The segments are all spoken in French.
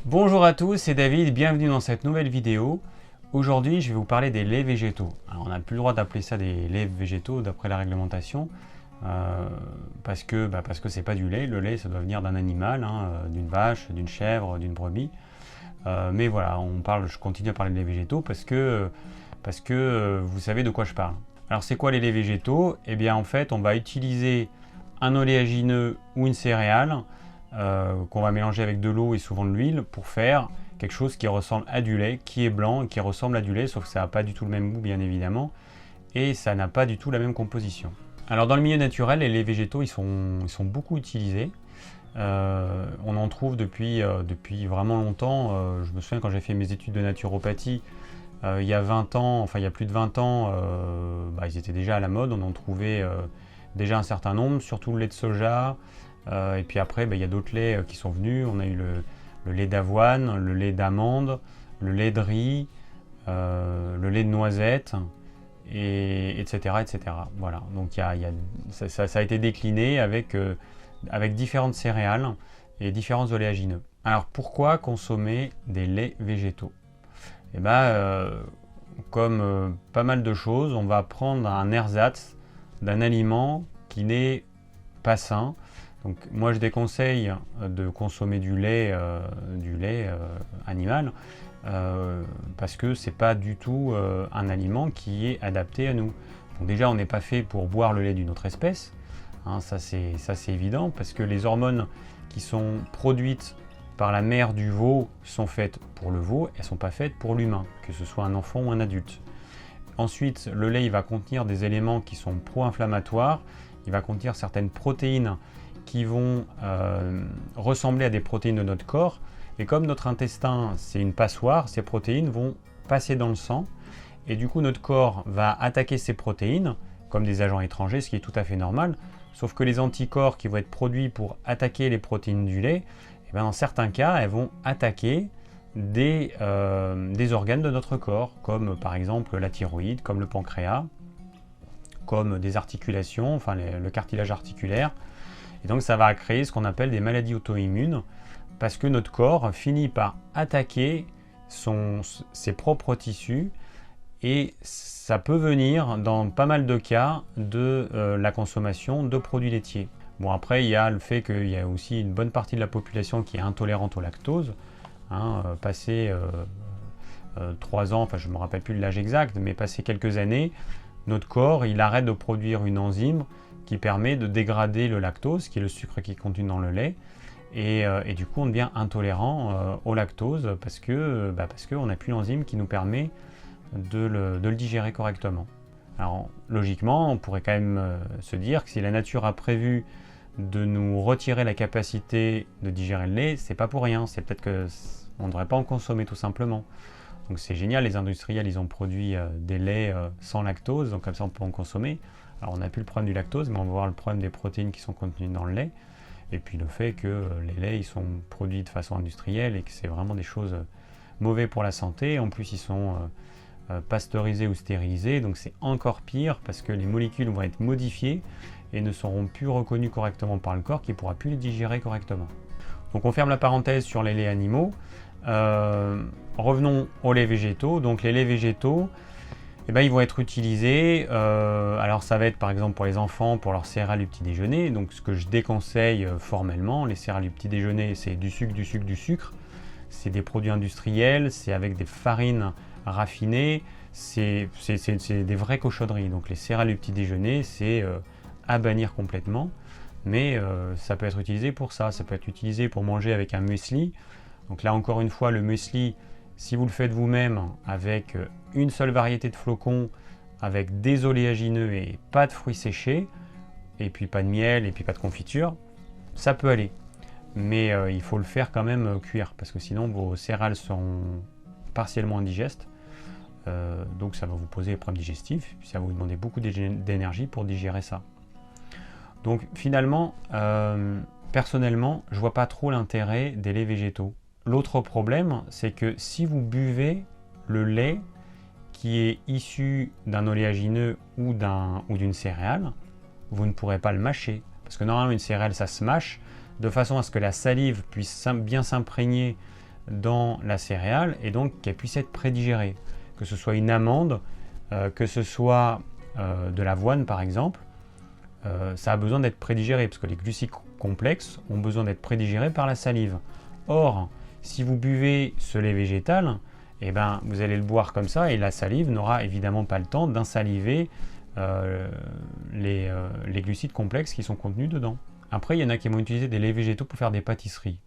Bonjour à tous, c'est David, bienvenue dans cette nouvelle vidéo. Aujourd'hui, je vais vous parler des laits végétaux. Alors, on n'a plus le droit d'appeler ça des laits végétaux d'après la réglementation, parce que c'est pas du lait. Le lait, ça doit venir d'un animal, d'une vache, d'une chèvre, d'une brebis. Mais voilà, je continue à parler de laits végétaux parce que vous savez de quoi je parle. Alors, c'est quoi les laits végétaux? Eh bien, en fait, on va utiliser un oléagineux ou une céréale qu'on va mélanger avec de l'eau et souvent de l'huile pour faire quelque chose qui ressemble à du lait, qui est blanc et qui ressemble à du lait, sauf que ça n'a pas du tout le même goût bien évidemment, et ça n'a pas du tout la même composition. Alors dans le milieu naturel, les laits végétaux ils sont beaucoup utilisés. On en trouve depuis vraiment longtemps. Je me souviens quand j'ai fait mes études de naturopathie, il y a 20 ans, enfin il y a plus de 20 ans, ils étaient déjà à la mode, on en trouvait déjà un certain nombre, surtout le lait de soja, et puis après il y a d'autres laits qui sont venus, on a eu le lait d'avoine, le lait d'amande, le lait de riz, le lait de noisette, etc., etc. Voilà, donc ça a été décliné avec différentes céréales et différents oléagineux. Alors pourquoi consommer des laits végétaux? Et comme pas mal de choses, on va prendre un ersatz d'un aliment qui n'est pas sain. Donc moi je déconseille de consommer du lait animal parce que c'est pas du tout un aliment qui est adapté à nous. Donc déjà on n'est pas fait pour boire le lait d'une autre espèce, ça c'est évident, parce que les hormones qui sont produites par la mère du veau sont faites pour le veau, elles ne sont pas faites pour l'humain, que ce soit un enfant ou un adulte. Ensuite, le lait il va contenir des éléments qui sont pro-inflammatoires, il va contenir certaines protéines qui vont ressembler à des protéines de notre corps, et comme notre intestin c'est une passoire, ces protéines vont passer dans le sang, et du coup notre corps va attaquer ces protéines comme des agents étrangers, ce qui est tout à fait normal, sauf que les anticorps qui vont être produits pour attaquer les protéines du lait, dans certains cas, elles vont attaquer des organes de notre corps, comme par exemple la thyroïde, comme le pancréas, comme des articulations, enfin le cartilage articulaire. Et donc ça va créer ce qu'on appelle des maladies auto-immunes, parce que notre corps finit par attaquer ses propres tissus, et ça peut venir dans pas mal de cas de la consommation de produits laitiers. Bon, après, il y a le fait qu'il y a aussi une bonne partie de la population qui est intolérante au lactose. Passé 3 ans, enfin je ne me rappelle plus de l'âge exact, mais passé quelques années, notre corps il arrête de produire une enzyme qui permet de dégrader le lactose, qui est le sucre qui est contenu dans le lait, et du coup on devient intolérant au lactose parce qu'on n'a plus l'enzyme qui nous permet de le digérer correctement. Alors logiquement, on pourrait quand même se dire que si la nature a prévu de nous retirer la capacité de digérer le lait, c'est pas pour rien, c'est peut-être qu'on ne devrait pas en consommer tout simplement. Donc c'est génial, les industriels ils ont produit des laits sans lactose, donc comme ça on peut en consommer. Alors on n'a plus le problème du lactose, mais on va voir le problème des protéines qui sont contenues dans le lait, et puis le fait que les laits ils sont produits de façon industrielle et que c'est vraiment des choses mauvaises pour la santé. En plus ils sont pasteurisés ou stérilisés, donc c'est encore pire parce que les molécules vont être modifiées et ne seront plus reconnues correctement par le corps qui ne pourra plus les digérer correctement. Donc on ferme la parenthèse sur les laits animaux. Revenons aux laits végétaux. Donc les laits végétaux, ils vont être utilisés, alors ça va être par exemple pour les enfants, pour leur céréales du petit déjeuner. Donc ce que je déconseille formellement, les céréales du petit déjeuner, c'est du sucre, du sucre, du sucre. C'est des produits industriels, c'est avec des farines raffinées, c'est des vraies cochonneries. Donc les céréales du petit déjeuner, c'est à bannir complètement, mais ça peut être utilisé pour ça peut être utilisé pour manger avec un muesli. Donc là encore une fois, le muesli, si vous le faites vous-même avec une seule variété de flocons, avec des oléagineux et pas de fruits séchés, et puis pas de miel, et puis pas de confiture, ça peut aller. Mais il faut le faire quand même cuire, parce que sinon vos céréales seront partiellement indigestes, donc ça va vous poser des problèmes digestifs, puis ça va vous demander beaucoup d'énergie pour digérer ça. Donc finalement, personnellement, je vois pas trop l'intérêt des laits végétaux. L'autre problème, c'est que si vous buvez le lait qui est issu d'un oléagineux ou d'une céréale, vous ne pourrez pas le mâcher. Parce que normalement, une céréale, ça se mâche de façon à ce que la salive puisse bien s'imprégner dans la céréale et donc qu'elle puisse être prédigérée. Que ce soit une amande, que ce soit de l'avoine par exemple, ça a besoin d'être prédigéré parce que les glucides complexes ont besoin d'être prédigérés par la salive. Or, si vous buvez ce lait végétal, eh ben, vous allez le boire comme ça et la salive n'aura évidemment pas le temps d'insaliver les glucides complexes qui sont contenus dedans. Après, il y en a qui vont utiliser des laits végétaux pour faire des pâtisseries.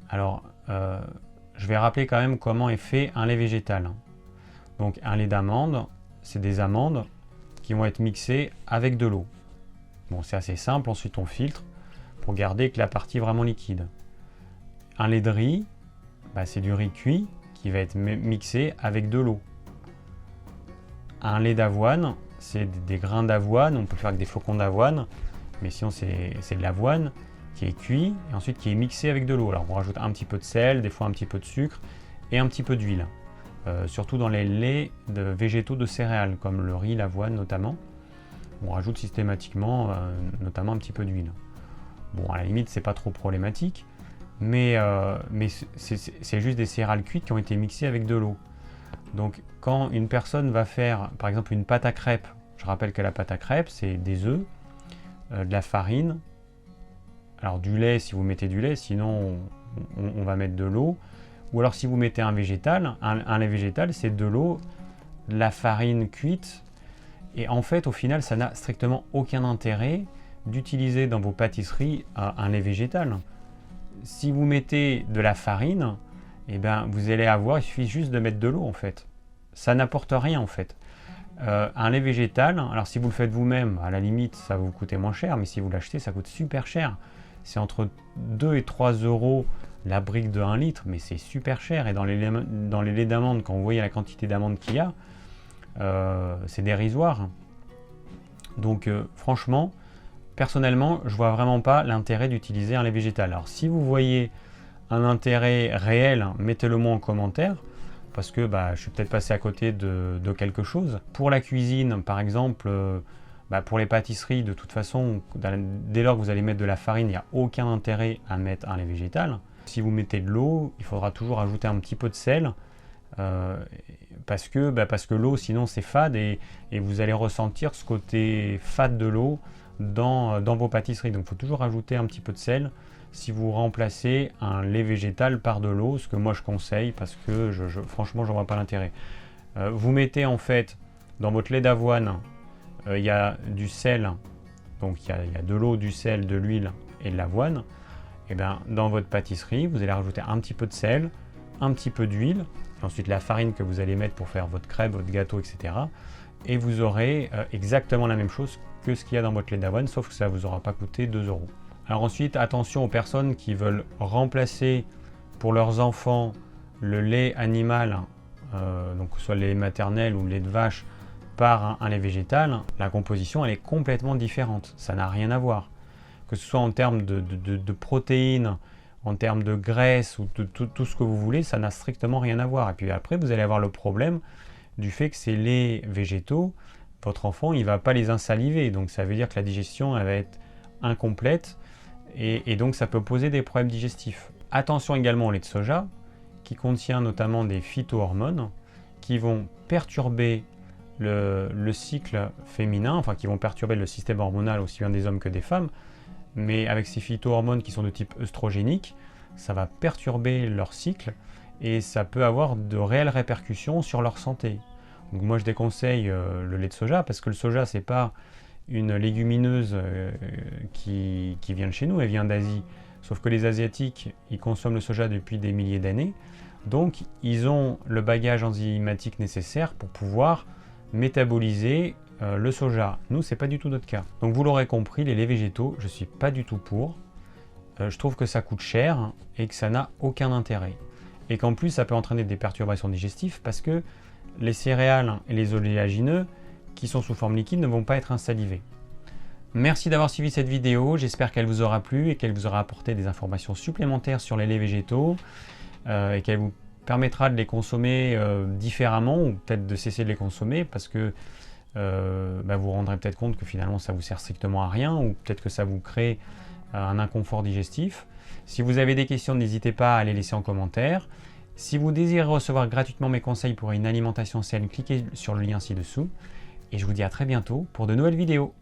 Alors, je vais rappeler quand même comment est fait un lait végétal. Donc, un lait d'amande, c'est des amandes qui vont être mixées avec de l'eau. Bon, c'est assez simple, ensuite on filtre pour garder que la partie est vraiment liquide. Un lait de riz, c'est du riz cuit qui va être mixé avec de l'eau. Un lait d'avoine, c'est des grains d'avoine, on peut le faire avec des flocons d'avoine, mais sinon c'est de l'avoine qui est cuit et ensuite qui est mixé avec de l'eau. Alors on rajoute un petit peu de sel, des fois un petit peu de sucre et un petit peu d'huile. Surtout dans les laits végétaux de céréales, comme le riz, l'avoine notamment. On rajoute systématiquement notamment un petit peu d'huile. Bon, à la limite, c'est pas trop problématique, mais c'est juste des céréales cuites qui ont été mixées avec de l'eau. Donc, quand une personne va faire, par exemple, une pâte à crêpes, je rappelle que la pâte à crêpes, c'est des œufs, de la farine, alors du lait si vous mettez du lait, sinon on va mettre de l'eau, ou alors si vous mettez un végétal, un lait végétal, c'est de l'eau, de la farine cuite, et en fait, au final, ça n'a strictement aucun intérêt d'utiliser dans vos pâtisseries un lait végétal. Si vous mettez de la farine, eh ben, vous allez avoir, il suffit juste de mettre de l'eau en fait. Ça n'apporte rien en fait. Un lait végétal, alors si vous le faites vous-même, à la limite, ça va vous coûter moins cher, mais si vous l'achetez, ça coûte super cher. C'est entre 2 et 3 euros la brique de 1 litre, mais c'est super cher. Et dans les laits d'amandes, quand vous voyez la quantité d'amandes qu'il y a, c'est dérisoire. Donc franchement, personnellement, je vois vraiment pas l'intérêt d'utiliser un lait végétal. Alors si vous voyez un intérêt réel, mettez-le moi en commentaire, parce que je suis peut-être passé à côté de quelque chose. Pour la cuisine, par exemple, pour les pâtisseries, de toute façon, dès lors que vous allez mettre de la farine, il n'y a aucun intérêt à mettre un lait végétal. Si vous mettez de l'eau, il faudra toujours ajouter un petit peu de sel, parce que l'eau, sinon c'est fade, et vous allez ressentir ce côté fade de l'eau dans vos pâtisseries. Donc il faut toujours ajouter un petit peu de sel si vous remplacez un lait végétal par de l'eau, ce que moi je conseille, parce que franchement je ne vois pas l'intérêt. Vous mettez en fait dans votre lait d'avoine, il y a du sel, donc il y a de l'eau, du sel, de l'huile et de l'avoine. Et bien dans votre pâtisserie, vous allez rajouter un petit peu de sel, un petit peu d'huile, ensuite la farine que vous allez mettre pour faire votre crêpe, votre gâteau, etc. Et vous aurez exactement la même chose que ce qu'il y a dans votre lait d'avoine, sauf que ça ne vous aura pas coûté 2 euros. Alors ensuite, attention aux personnes qui veulent remplacer pour leurs enfants le lait animal, donc que ce soit le lait maternel ou le lait de vache, par un lait végétal. La composition elle est complètement différente, ça n'a rien à voir. Que ce soit en termes de protéines, en termes de graisse ou de tout ce que vous voulez, ça n'a strictement rien à voir. Et puis après, vous allez avoir le problème du fait que ces laits végétaux, votre enfant, il ne va pas les insaliver. Donc ça veut dire que la digestion, elle va être incomplète et donc ça peut poser des problèmes digestifs. Attention également au lait de soja, qui contient notamment des phytohormones qui vont perturber le cycle féminin, enfin qui vont perturber le système hormonal aussi bien des hommes que des femmes. Mais avec ces phytohormones qui sont de type œstrogénique, ça va perturber leur cycle et ça peut avoir de réelles répercussions sur leur santé. Donc moi je déconseille le lait de soja parce que le soja c'est pas une légumineuse qui vient de chez nous, elle vient d'Asie. Sauf que les Asiatiques, ils consomment le soja depuis des milliers d'années, donc ils ont le bagage enzymatique nécessaire pour pouvoir métaboliser le soja. Nous, c'est pas du tout notre cas. Donc vous l'aurez compris, les laits végétaux, je suis pas du tout pour. Je trouve que ça coûte cher et que ça n'a aucun intérêt. Et qu'en plus, ça peut entraîner des perturbations digestives parce que les céréales et les oléagineux qui sont sous forme liquide ne vont pas être insalivés. Merci d'avoir suivi cette vidéo, j'espère qu'elle vous aura plu et qu'elle vous aura apporté des informations supplémentaires sur les laits végétaux et qu'elle vous permettra de les consommer différemment ou peut-être de cesser de les consommer parce que vous vous rendrez peut-être compte que finalement ça vous sert strictement à rien ou peut-être que ça vous crée un inconfort digestif. Si vous avez des questions, n'hésitez pas à les laisser en commentaire. Si vous désirez recevoir gratuitement mes conseils pour une alimentation saine, cliquez sur le lien ci-dessous. Et je vous dis à très bientôt pour de nouvelles vidéos.